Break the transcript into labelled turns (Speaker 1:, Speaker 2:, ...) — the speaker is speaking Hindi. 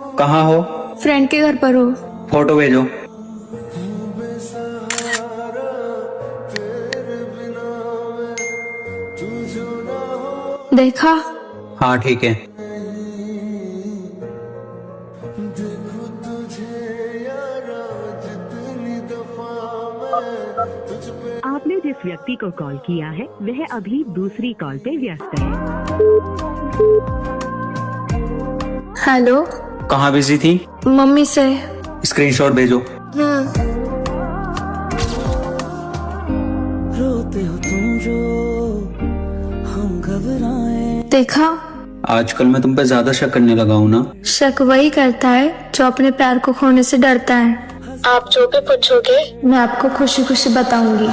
Speaker 1: कहाँ हो?
Speaker 2: फ्रेंड के घर पर हो।
Speaker 1: फोटो भेजो।
Speaker 2: देखा?
Speaker 1: हाँ ठीक है।
Speaker 3: आपने जिस व्यक्ति को कॉल किया है वह अभी दूसरी कॉल पे व्यस्त है।
Speaker 2: हेलो।
Speaker 1: कहाँ बिजी थी?
Speaker 2: मम्मी से।
Speaker 1: स्क्रीनशॉट भेजो।
Speaker 4: रोते हो तुम जो हम घबराए।
Speaker 2: देखा?
Speaker 1: आजकल मैं तुम पे ज्यादा शक करने लगा हूँ ना।
Speaker 2: शक वही करता है जो अपने प्यार को खोने से डरता है। आप जो भी पूछोगे मैं आपको खुशी खुशी बताऊंगी।